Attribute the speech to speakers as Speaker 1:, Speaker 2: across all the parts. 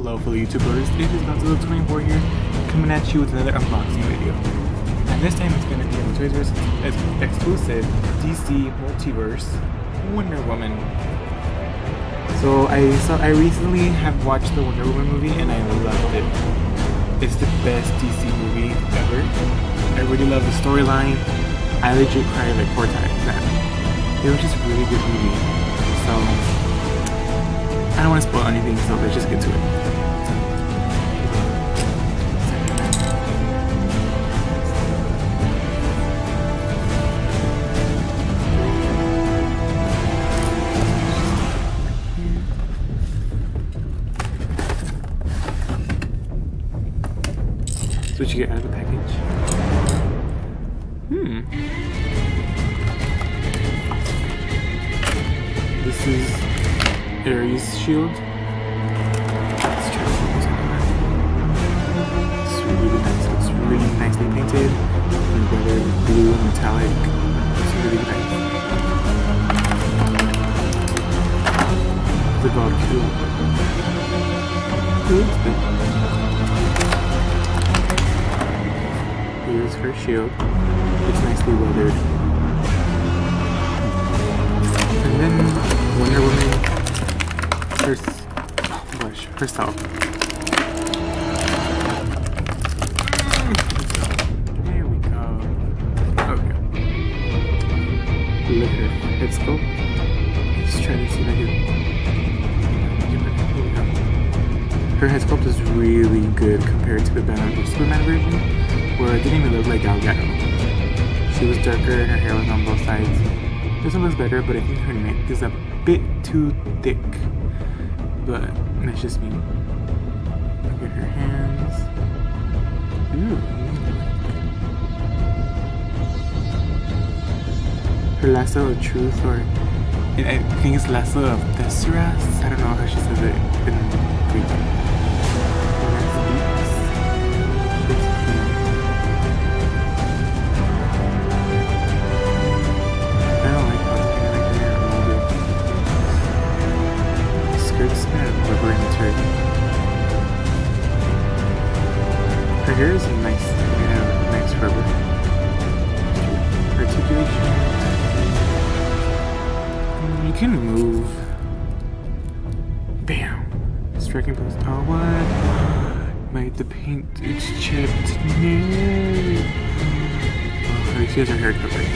Speaker 1: Hello fellow YouTubers, it is Godzilla24 here, coming at you with another unboxing video. And this time it's going to be a Multiverse exclusive DC Multiverse Wonder Woman. So I recently have watched the Wonder Woman movie and I loved it. It's the best DC movie ever. I really love the storyline. I legit cried like 4 times, man. It was just a really good movie. So I don't want to spoil anything, so let's just get to it. That's what you get out of the package. This is Ares shield. Let's try to focus on that. It's really nice. It's really nicely painted. And whether blue and metallic. It's really nice. The Valkyrie. Here's her shield. It's nicely weathered. And then Wonder Woman. Herself. There we go. Okay. Look at her head sculpt. Just trying to see if I can. Her head sculpt is really good compared to the Batman vs Superman version, where it didn't even look like Gal Gadot. She was darker and her hair was on both sides. This one looks better, but I think her neck is a bit too thick. But that's just me. Look at her hands. Ooh. Her lasso of truth, or I think it's lasso of Thesaurus. I don't know how she says it in Greek. I don't like how it's kind of like there a little bit. Skirt's kind of rubbery material. Her hair is nice, nice rubber. Articulation. You can move. Bam! Striking pose. Oh, what? The paint is chipped. No! Oh, she has her hair covered.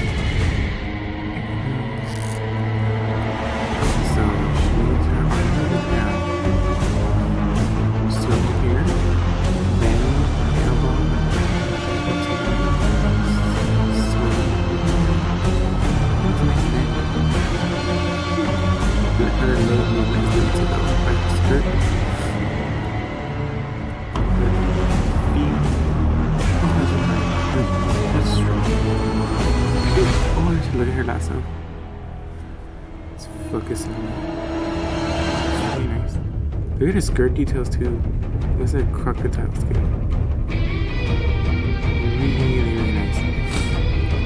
Speaker 1: Look at her lasso. Let's focus on that. It's really nice. Look at her skirt details too. It looks like crocodile skin. Really nice.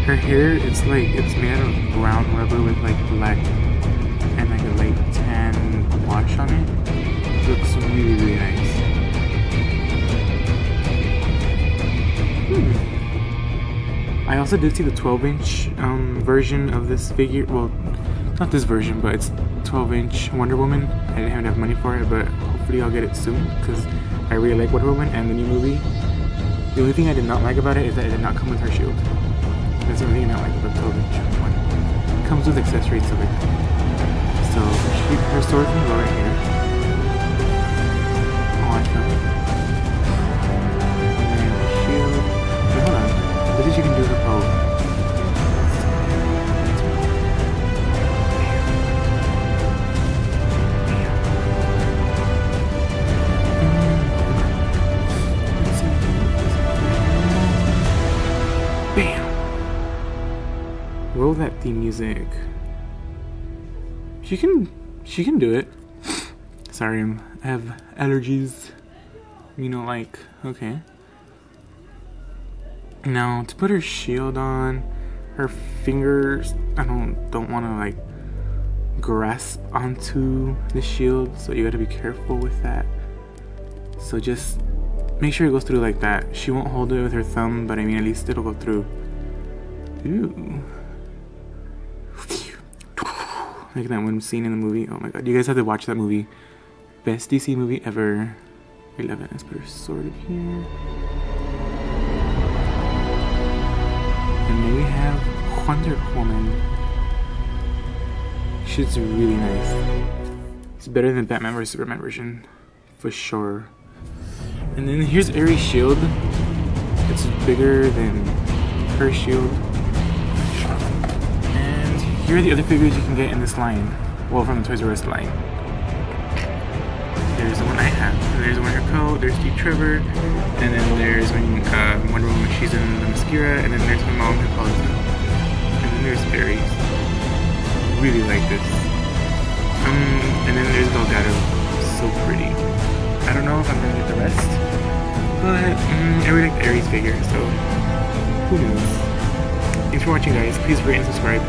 Speaker 1: Her hair, it's made out of brown rubber with like black and like a light tan wash on it. It looks really nice. I also did see the 12-inch version of this figure. Well, not this version, but it's 12-inch Wonder Woman. I didn't have enough money for it, but hopefully I'll get it soon because I really like Wonder Woman and the new movie. The only thing I did not like about it is that it did not come with her shield. That's the only thing I don't like about the 12-inch one. It comes with accessories to it. So her sword can go right here. Awesome. And then the shield. But hold on. What did you can do her pose? Bam! Roll that theme music. She can do it. Sorry, I have allergies. You know, like, okay. Now, to put her shield on, her fingers, I don't want to like grasp onto the shield, so you gotta be careful with that. So just make sure it goes through like that. She won't hold it with her thumb, but I mean, at least it'll go through. Ooh. Like that one scene in the movie. Oh my god, you guys have to watch that movie. Best DC movie ever. 11. Let's put her sorted here. And then we have Wonder Woman. She's really nice. It's better than Batman vs Superman version, for sure. And then here's Ares' shield. It's bigger than her shield. And here are the other figures you can get in this line. Well, from the Toys R Us line. There's the one I have. There's the one in her coat. There's Steve Trevor. And then there's when Wonder Woman, she's in the mascara. And then there's my mom who calls them. And then there's Ares. Really like this. And then there's Delgado. So pretty. I don't know if I'm gonna get the rest. But I really like the Ares figure, so who knows. Thanks for watching, guys. Please rate and subscribe.